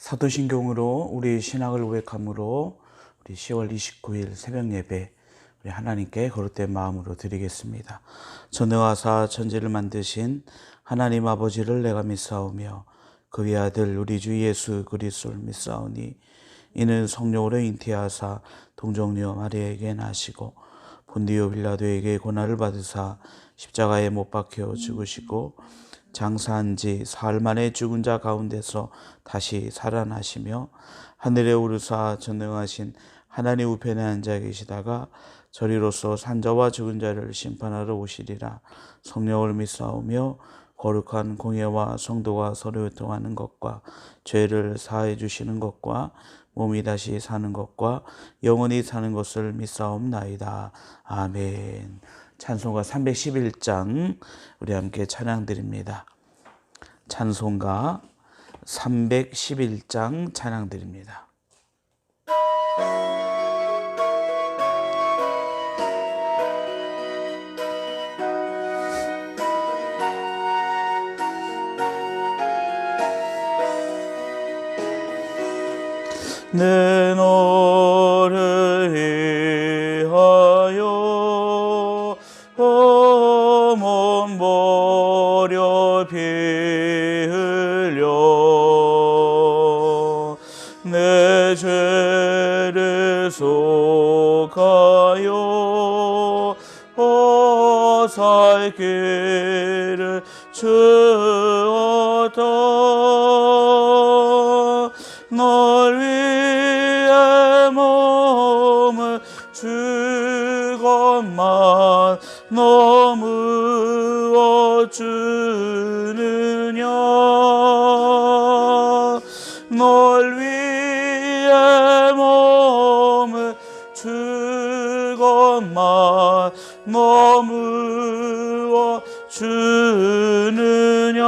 사도신경으로 우리 신학을 고백함으로 우리 10월 29일 새벽 예배 우리 하나님께 거룩된 마음으로 드리겠습니다. 전능하사 천지를 만드신 하나님 아버지를 내가 믿사오며 그 외아들 우리 주 예수 그리스도를 믿사오니 이는 성령으로 잉태하사 동정녀 마리아에게 나시고 본디오 빌라도에게 고난을 받으사 십자가에 못 박혀 죽으시고 장사한 지 사흘 만에 죽은 자 가운데서 다시 살아나시며 하늘에 오르사 전능하신 하나님 우편에 앉아 계시다가 저리로서 산자와 죽은 자를 심판하러 오시리라. 성령을 믿사오며 거룩한 공예와 성도가 서로 교통하는 것과 죄를 사해 주시는 것과 몸이 다시 사는 것과 영원히 사는 것을 믿사옵나이다. 아멘. 찬송가 311장 우리 함께 찬양 드립니다. 찬송가 311장 찬양 드립니다. 내 너를 위하여 몸 버려 피 흘려 내 죄를 속하여 살 길을 주었다. 널 위해 몸을 주건만 너무 주느냐. 널 위해 몸을 주건만 너무 주느냐.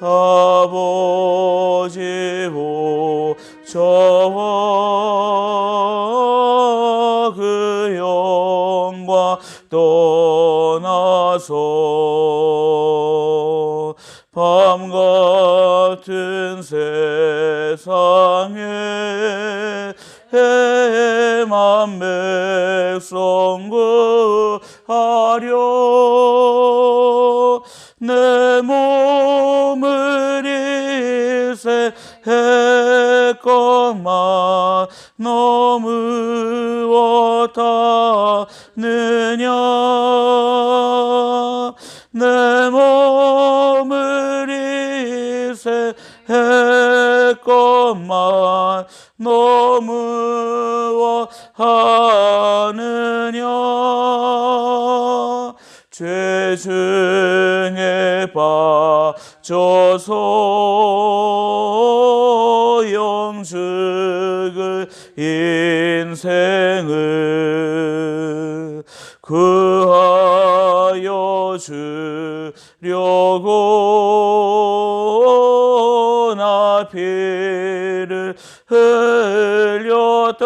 아버지 보좌와 그 영광 떠나서 밤 같은 세상에 해만 백성 구하려 내 몸을 희생했건만 너무 어떠느냐. 내 몸을 희생했건만 너무 하느냐. 죄 중에 빠져서 영죽을 인생을 구하여 주려고 나 피를 흘렸다.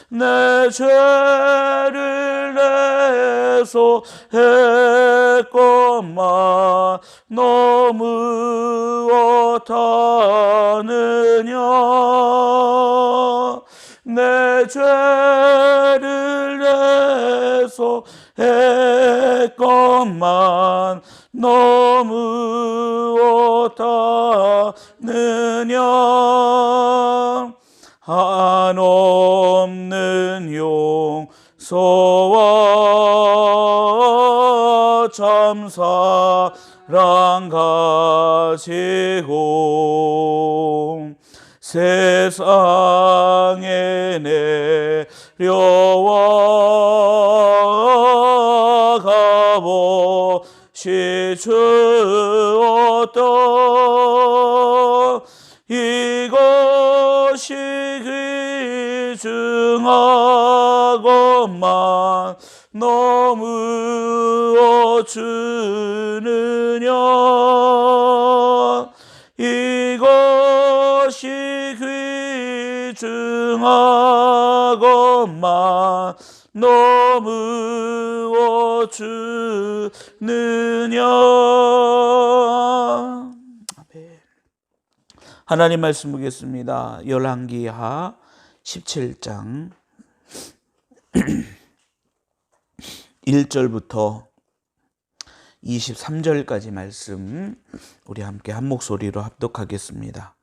내 죄를 내서 했건만 너무 어떠느냐. 내 죄를 내서 했건만 너무 어떠느냐. 한없는 용서와 참사랑 가지고 세상에 내려와 값없이 주었다. 이것이 귀중하건만 너무 주느냐. 이것이 귀중하건만 것만 너무어 주느냐. 아멘. 하나님 말씀 보겠습니다. 열왕기하 17장 1절부터 23절까지 말씀 우리 함께 한 목소리로 합독하겠습니다.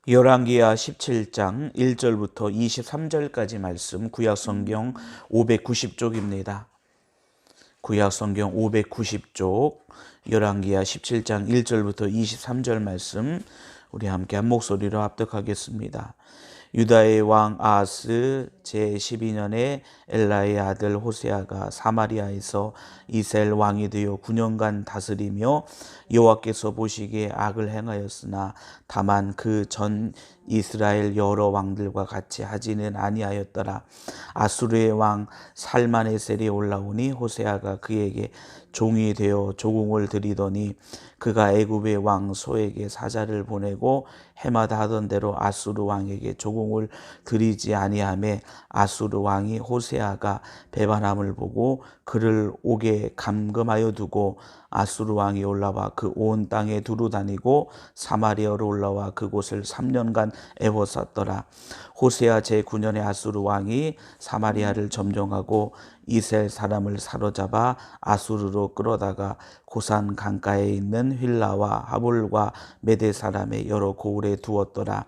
열왕기하 17장 1절부터 23절까지 말씀 구약성경 590쪽입니다. 구약성경 590쪽 열왕기하 17장 1절부터 23절 말씀 우리 함께 한 목소리로 합독하겠습니다. 유다의 왕 아하스 제12년에 엘라의 아들 호세아가 사마리아에서 이스라엘 왕이 되어 9년간 다스리며 여호와께서 보시기에 악을 행하였으나 다만 그 전 이스라엘 여러 왕들과 같이 하지는 아니하였더라. 아수르의 왕 살마네셀이 올라오니 호세아가 그에게 종이 되어 조공을 드리더니 그가 애굽의 왕 소에게 사자를 보내고 해마다 하던 대로 아수르 왕에게 조공을 드리지 아니하매 아수르 왕이 호세아가 배반함을 보고 그를 옥에 감금하여 두고 아수르 왕이 올라와 그 온 땅에 두루 다니고 사마리아로 올라와 그곳을 3년간 애워쌌더라. 호세아 제9년에 아수르 왕이 사마리아를 점령하고 이스라엘 사람을 사로잡아 아수르로 끌어다가 고산 강가에 있는 휠라와 하볼과 메대 사람의 여러 고을에 두었더라.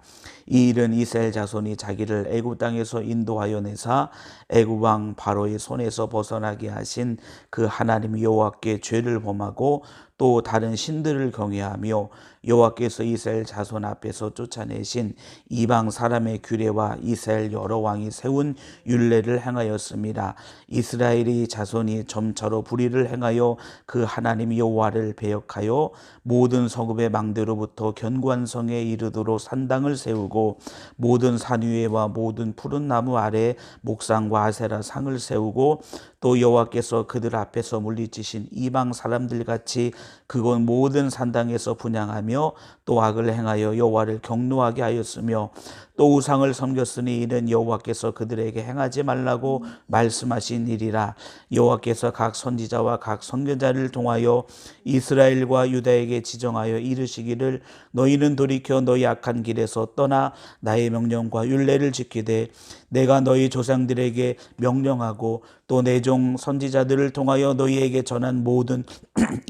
이 일은 이스라엘 자손이 자기를 애굽 땅에서 인도하여 내사 애굽 왕 바로의 손에서 벗어나게 하신 그 하나님 여호와께 죄를 범하고 또 다른 신들을 경외하며 여호와께서 이스라엘 자손 앞에서 쫓아내신 이방 사람의 규례와 이스라엘 여러 왕이 세운 율례를 행하였습니다. 이스라엘의 자손이 점차로 불의를 행하여 그 하나님 여호와를 배역하여 모든 성읍의 망대로부터 견고한 성에 이르도록 산당을 세우고 모든 산 위에와 모든 푸른 나무 아래 목상과 아세라 상을 세우고 또 여호와께서 그들 앞에서 물리치신 이방 사람들 같이 그곳 모든 산당에서 분향하며 또 악을 행하여 여호와를 경노하게 하였으며 또 우상을 섬겼으니 이는 여호와께서 그들에게 행하지 말라고 말씀하신 일이라. 여호와께서 각 선지자와 각 선견자를 통하여 이스라엘과 유다에게 지정하여 이르시기를 너희는 돌이켜 너희 악한 길에서 떠나 나의 명령과 율례를 지키되 내가 너희 조상들에게 명령하고 또 내 종 선지자들을 통하여 너희에게 전한 모든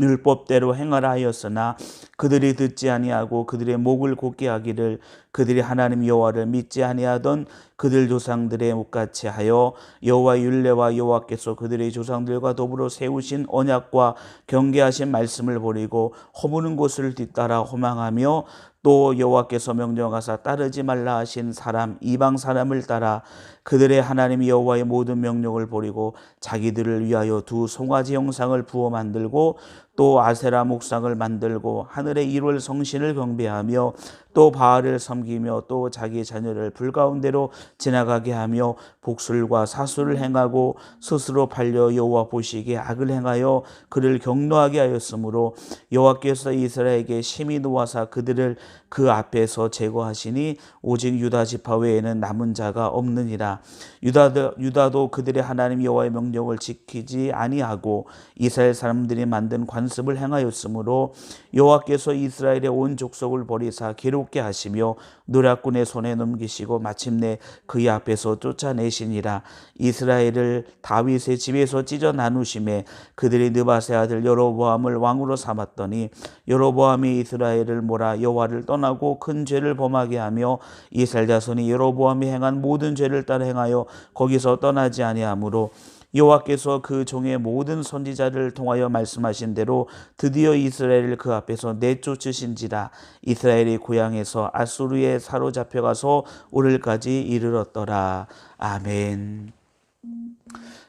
율법대로 행하라 하였으나 그들이 듣지 아니하고 그들의 목을 곧게 하기를 그들이 하나님 여호와를 믿지 아니하던 그들 조상들의 목같이 하여 여호와 율례와 여호와께서 그들의 조상들과 더불어 세우신 언약과 경계하신 말씀을 버리고 허무는 곳을 뒤따라 호망하며 또 여호와께서 명령하사 따르지 말라 하신 사람 이방 사람을 따라 그들의 하나님 여호와의 모든 명령을 버리고 자기들을 위하여 두 송아지 형상을 부어 만들고 또 아세라 목상을 만들고 하늘의 일월 성신을 경배하며 또 바알을 섬기며 또 자기 자녀를 불 가운데로 지나가게 하며 복술과 사술을 행하고 스스로 팔려 여호와 보시기에 악을 행하여 그를 경노하게 하였으므로 여호와께서 이스라엘에게 심히 노하사 그들을 그 앞에서 제거하시니 오직 유다 지파 외에는 남은 자가 없느니라. 유다도 그들의 하나님 여호와의 명령을 지키지 아니하고 이스라엘 사람들이 만든 관습을 행하였으므로 여호와께서 이스라엘의 온 족속을 버리사 괴롭게 하시며 노략군의 손에 넘기시고 마침내 그의 앞에서 쫓아내시니라. 이스라엘을 다윗의 집에서 찢어 나누심에 그들이 느바세 아들 여로보암을 왕으로 삼았더니 여로보암이 이스라엘을 몰아 여호와를 떠나고 큰 죄를 범하게 하며 이스라엘 자손이 여로보암이 행한 모든 죄를 따라 행하여 거기서 떠나지 아니하므로 여호와께서 그 종의 모든 선지자를 통하여 말씀하신 대로 드디어 이스라엘을 그 앞에서 내쫓으신지라. 이스라엘이 고향에서 아수르에 사로잡혀가서 오늘까지 이르렀더라. 아멘.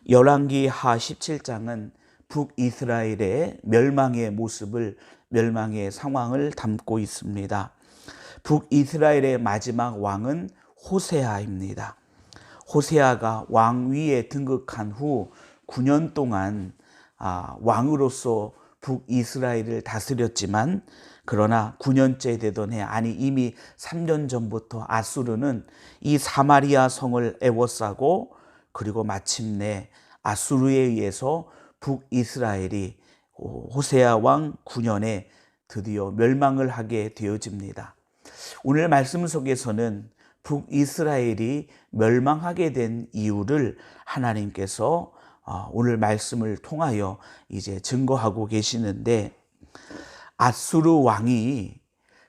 열왕기하 17장은 북이스라엘의 멸망의 모습을 멸망의 상황을 담고 있습니다. 북이스라엘의 마지막 왕은 호세아입니다. 호세아가 왕위에 등극한 후 9년 동안 왕으로서 북이스라엘을 다스렸지만 그러나 9년째 되던 해, 아니 이미 3년 전부터 아수르는 이 사마리아 성을 에워싸고 그리고 마침내 아수르에 의해서 북이스라엘이 호세아 왕 9년에 드디어 멸망을 하게 되어집니다. 오늘 말씀 속에서는 북이스라엘이 멸망하게 된 이유를 하나님께서 오늘 말씀을 통하여 이제 증거하고 계시는데, 아수르 왕이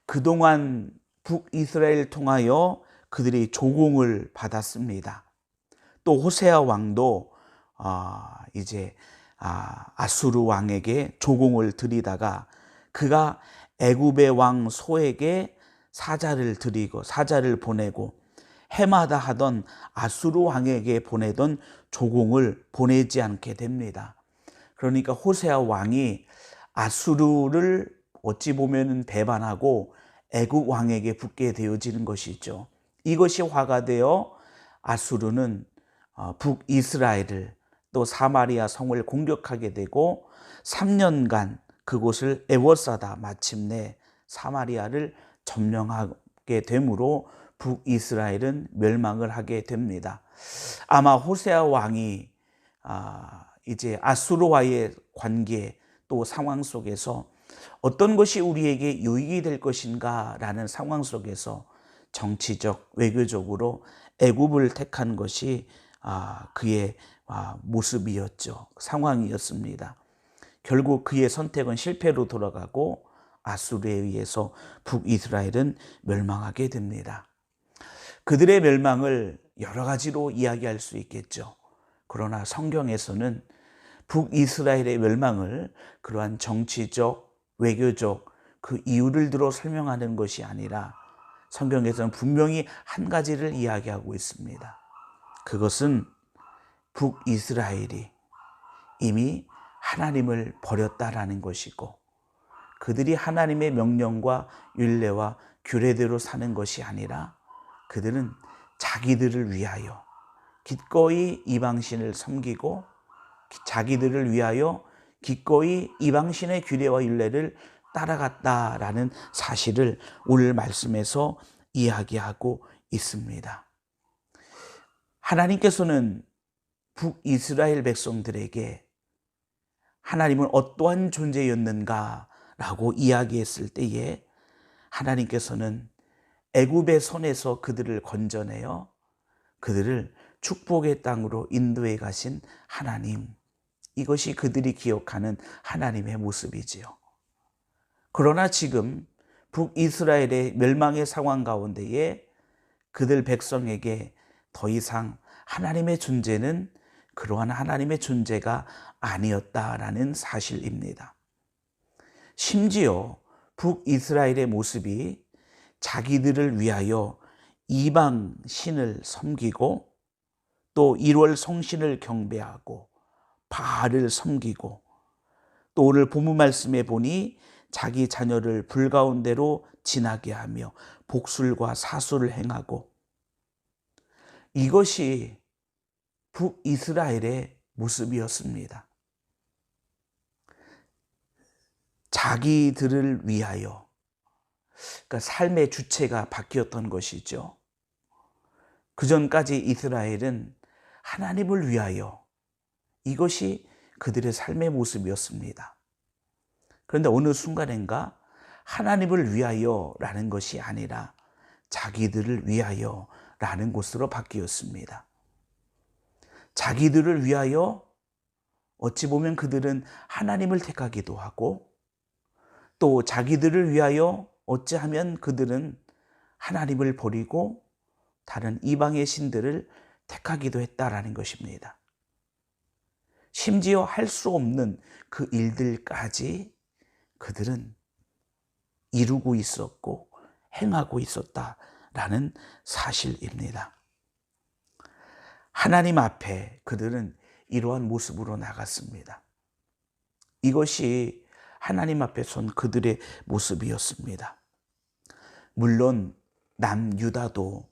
그동안 북이스라엘 통하여 그들이 조공을 받았습니다. 또 호세아 왕도 이제 아수르 왕에게 조공을 드리다가 그가 애굽의 왕 소에게 사자를 보내고 해마다 하던 아수르 왕에게 보내던 조공을 보내지 않게 됩니다. 그러니까 호세아 왕이 아수르를 어찌 보면 배반하고 애굽 왕에게 붙게 되어지는 것이죠. 이것이 화가 되어 아수르는 북이스라엘을 또 사마리아 성을 공격하게 되고 3년간 그곳을 에워싸다 마침내 사마리아를 점령하게 되므로 북이스라엘은 멸망을 하게 됩니다. 아마 호세아 왕이 이제 아수르와의 관계 또 상황 속에서 어떤 것이 우리에게 유익이 될 것인가 라는 상황 속에서 정치적, 외교적으로 애굽을 택한 것이 그의 모습이었죠. 상황이었습니다. 결국 그의 선택은 실패로 돌아가고 아수르에 의해서 북이스라엘은 멸망하게 됩니다. 그들의 멸망을 여러 가지로 이야기할 수 있겠죠. 그러나 성경에서는 북이스라엘의 멸망을 그러한 정치적, 외교적 그 이유를 들어 설명하는 것이 아니라 성경에서는 분명히 한 가지를 이야기하고 있습니다. 그것은 북이스라엘이 이미 하나님을 버렸다라는 것이고, 그들이 하나님의 명령과 율례와 규례대로 사는 것이 아니라 그들은 자기들을 위하여 기꺼이 이방신을 섬기고 자기들을 위하여 기꺼이 이방신의 규례와 율례를 따라갔다라는 사실을 오늘 말씀에서 이야기하고 있습니다. 하나님께서는 북이스라엘 백성들에게 하나님은 어떠한 존재였는가라고 이야기했을 때에 하나님께서는 애굽의 손에서 그들을 건져내어 그들을 축복의 땅으로 인도해 가신 하나님, 이것이 그들이 기억하는 하나님의 모습이지요. 그러나 지금 북이스라엘의 멸망의 상황 가운데에 그들 백성에게 더 이상 하나님의 존재는 그러한 하나님의 존재가 아니었다라는 사실입니다. 심지어 북이스라엘의 모습이 자기들을 위하여 이방 신을 섬기고 또 1월 성신을 경배하고 바알을 섬기고 또 오늘 본문 말씀에 보니 자기 자녀를 불 가운데로 지나게 하며 복술과 사술을 행하고, 이것이 북이스라엘의 모습이었습니다. 자기들을 위하여, 그러니까 삶의 주체가 바뀌었던 것이죠. 그전까지 이스라엘은 하나님을 위하여, 이것이 그들의 삶의 모습이었습니다. 그런데 어느 순간인가 하나님을 위하여라는 것이 아니라 자기들을 위하여라는 것으로 바뀌었습니다. 자기들을 위하여 어찌 보면 그들은 하나님을 택하기도 하고, 또 자기들을 위하여 어찌하면 그들은 하나님을 버리고 다른 이방의 신들을 택하기도 했다라는 것입니다. 심지어 할 수 없는 그 일들까지 그들은 이루고 있었고 행하고 있었다라는 사실입니다. 하나님 앞에 그들은 이러한 모습으로 나갔습니다. 이것이 하나님 앞에 선 그들의 모습이었습니다. 물론 남유다도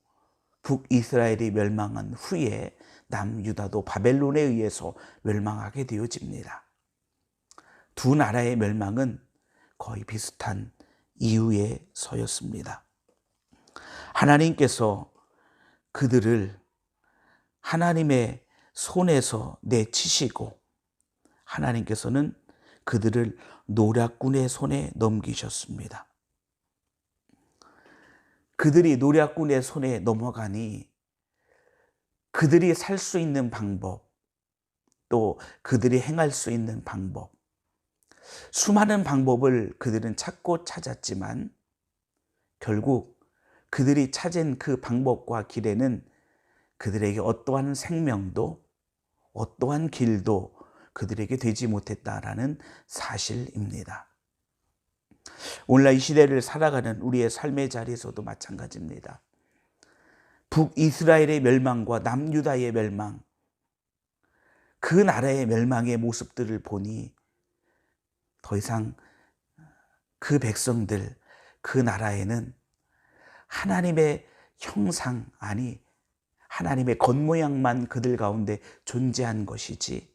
북이스라엘이 멸망한 후에 남유다도 바벨론에 의해서 멸망하게 되어집니다. 두 나라의 멸망은 거의 비슷한 이유에 서였습니다. 하나님께서 그들을 하나님의 손에서 내치시고 하나님께서는 그들을 노략군의 손에 넘기셨습니다. 그들이 노략군의 손에 넘어가니 그들이 살 수 있는 방법, 또 그들이 행할 수 있는 방법, 수많은 방법을 그들은 찾고 찾았지만 결국 그들이 찾은 그 방법과 길에는 그들에게 어떠한 생명도 어떠한 길도 그들에게 되지 못했다라는 사실입니다. 오늘날 이 시대를 살아가는 우리의 삶의 자리에서도 마찬가지입니다. 북이스라엘의 멸망과 남유다의 멸망, 그 나라의 멸망의 모습들을 보니 더 이상 그 백성들, 그 나라에는 하나님의 형상, 아니 하나님의 겉모양만 그들 가운데 존재한 것이지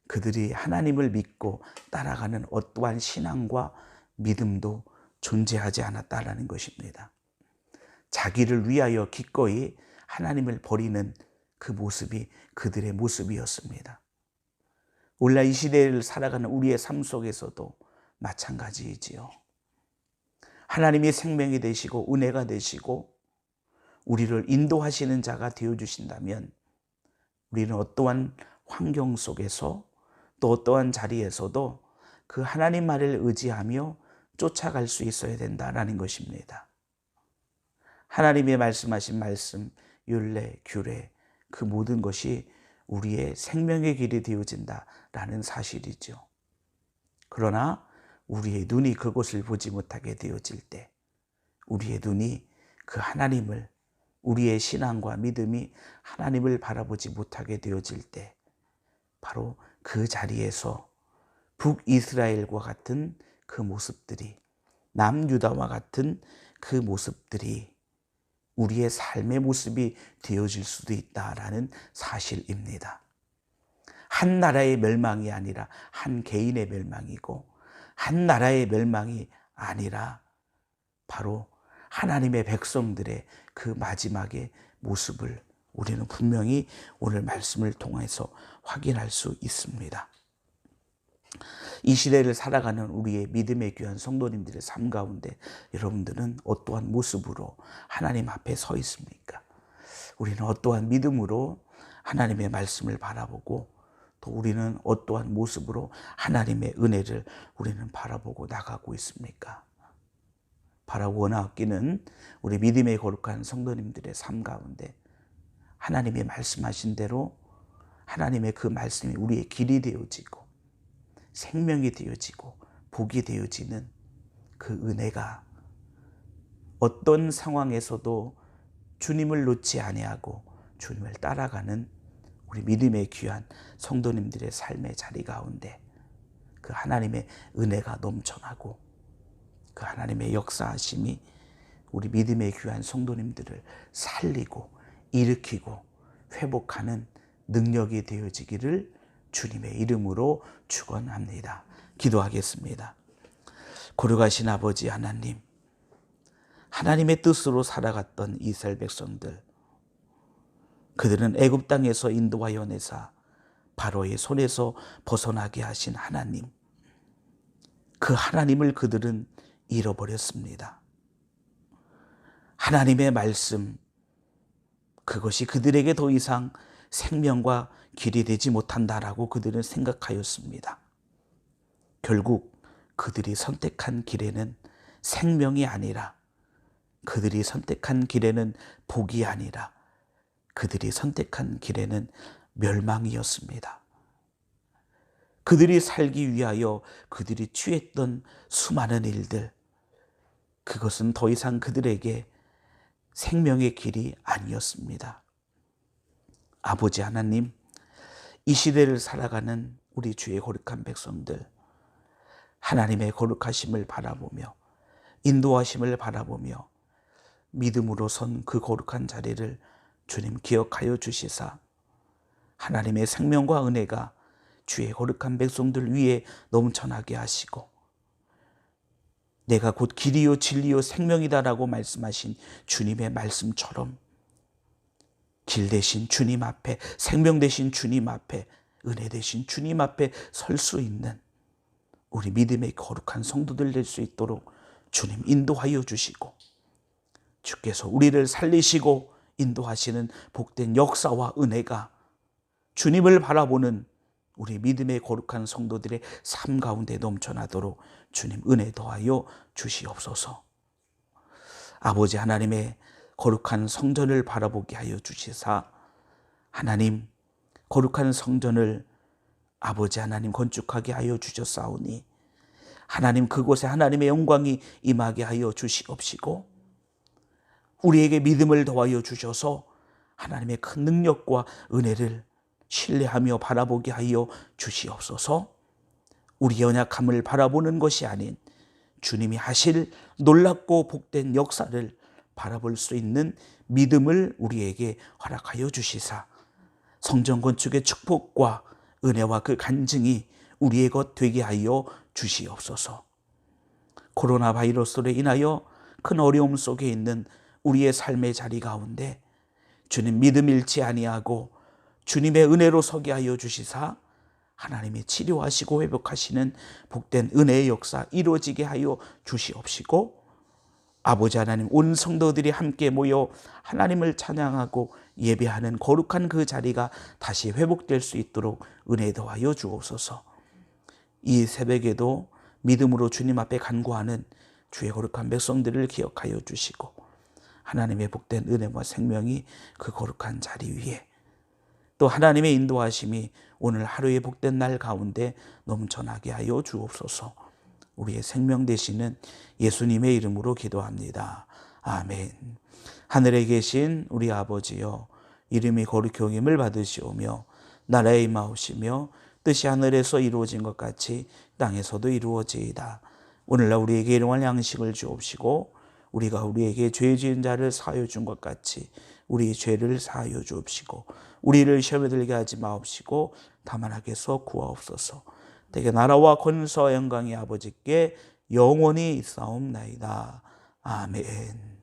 그들이 하나님을 믿고 따라가는 어떠한 신앙과 믿음도 존재하지 않았다라는 것입니다. 자기를 위하여 기꺼이 하나님을 버리는 그 모습이 그들의 모습이었습니다. 오늘날 이 시대를 살아가는 우리의 삶 속에서도 마찬가지이지요. 하나님이 생명이 되시고 은혜가 되시고 우리를 인도하시는 자가 되어주신다면 우리는 어떠한 환경 속에서 또 어떠한 자리에서도 그 하나님 말을 의지하며 쫓아갈 수 있어야 된다라는 것입니다. 하나님이 말씀하신 말씀, 율례, 규례, 그 모든 것이 우리의 생명의 길이 되어진다라는 사실이죠. 그러나 우리의 눈이 그곳을 보지 못하게 되어질 때, 우리의 눈이 그 하나님을, 우리의 신앙과 믿음이 하나님을 바라보지 못하게 되어질 때, 바로 그 자리에서 북이스라엘과 같은 그 모습들이, 남유다와 같은 그 모습들이 우리의 삶의 모습이 되어질 수도 있다라는 사실입니다. 한 나라의 멸망이 아니라 한 개인의 멸망이고, 한 나라의 멸망이 아니라 바로 하나님의 백성들의 그 마지막의 모습을 우리는 분명히 오늘 말씀을 통해서 확인할 수 있습니다. 이 시대를 살아가는 우리의 믿음의 귀한 성도님들의 삶 가운데 여러분들은 어떠한 모습으로 하나님 앞에 서 있습니까? 우리는 어떠한 믿음으로 하나님의 말씀을 바라보고 또 우리는 어떠한 모습으로 하나님의 은혜를 우리는 바라보고 나가고 있습니까? 바라고 원하옵기는 우리 믿음의 거룩한 성도님들의 삶 가운데 하나님의 말씀하신 대로 하나님의 그 말씀이 우리의 길이 되어지고 생명이 되어지고 복이 되어지는 그 은혜가 어떤 상황에서도 주님을 놓지 아니하고 주님을 따라가는 우리 믿음의 귀한 성도님들의 삶의 자리 가운데 그 하나님의 은혜가 넘쳐나고 그 하나님의 역사하심이 우리 믿음의 귀한 성도님들을 살리고 일으키고 회복하는 능력이 되어지기를 주님의 이름으로 축원합니다. 기도하겠습니다. 거룩하신 아버지 하나님, 하나님의 뜻으로 살아갔던 이스라엘 백성들, 그들은 애굽 땅에서 인도하여 내사 바로의 손에서 벗어나게 하신 하나님, 그 하나님을 그들은 잃어버렸습니다. 하나님의 말씀, 그것이 그들에게 더 이상 생명과 길이 되지 못한다라고 그들은 생각하였습니다. 결국 그들이 선택한 길에는 생명이 아니라, 그들이 선택한 길에는 복이 아니라 그들이 선택한 길에는 멸망이었습니다. 그들이 살기 위하여 그들이 취했던 수많은 일들, 그것은 더 이상 그들에게 생명의 길이 아니었습니다. 아버지 하나님, 이 시대를 살아가는 우리 주의 거룩한 백성들, 하나님의 거룩하심을 바라보며 인도하심을 바라보며 믿음으로 선 그 거룩한 자리를 주님 기억하여 주시사 하나님의 생명과 은혜가 주의 거룩한 백성들 위에 넘쳐나게 하시고, 내가 곧 길이요 진리요 생명이다라고 말씀하신 주님의 말씀처럼 길 대신 주님 앞에, 생명 대신 주님 앞에, 은혜 대신 주님 앞에 설 수 있는 우리 믿음의 거룩한 성도들 될 수 있도록 주님 인도하여 주시고, 주께서 우리를 살리시고 인도하시는 복된 역사와 은혜가 주님을 바라보는 우리 믿음의 거룩한 성도들의 삶 가운데 넘쳐나도록 주님 은혜 더하여 주시옵소서. 아버지 하나님의 거룩한 성전을 바라보게 하여 주시사, 하나님 거룩한 성전을 아버지 하나님 건축하게 하여 주셨사오니 하나님 그곳에 하나님의 영광이 임하게 하여 주시옵시고, 우리에게 믿음을 더하여 주셔서 하나님의 큰 능력과 은혜를 신뢰하며 바라보게 하여 주시옵소서. 우리 연약함을 바라보는 것이 아닌 주님이 하실 놀랍고 복된 역사를 바라볼 수 있는 믿음을 우리에게 허락하여 주시사, 성전 건축의 축복과 은혜와 그 간증이 우리의 것 되게 하여 주시옵소서. 코로나 바이러스로 인하여 큰 어려움 속에 있는 우리의 삶의 자리 가운데 주님 믿음 잃지 아니하고 주님의 은혜로 서게 하여 주시사, 하나님이 치료하시고 회복하시는 복된 은혜의 역사 이루어지게 하여 주시옵시고, 아버지 하나님 온 성도들이 함께 모여 하나님을 찬양하고 예배하는 거룩한 그 자리가 다시 회복될 수 있도록 은혜 더하여 주옵소서. 이 새벽에도 믿음으로 주님 앞에 간구하는 주의 거룩한 백성들을 기억하여 주시고, 하나님의 복된 은혜와 생명이 그 거룩한 자리 위에, 또 하나님의 인도하심이 오늘 하루의 복된 날 가운데 넘쳐나게 하여 주옵소서. 우리의 생명 되시는 예수님의 이름으로 기도합니다. 아멘. 하늘에 계신 우리 아버지여, 이름이 거룩히 여김을 받으시오며 나라에 임하옵시며 뜻이 하늘에서 이루어진 것 같이 땅에서도 이루어지이다. 오늘날 우리에게 일용할 양식을 주옵시고, 우리가 우리에게 죄 지은 자를 사하여 준 것 같이 우리 죄를 사하여 주옵시고, 우리를 시험에 들게 하지 마옵시고 다만 악에서 구하옵소서. 대개 나라와 권세와 영광이 아버지께 영원히 있사옵나이다. 아멘.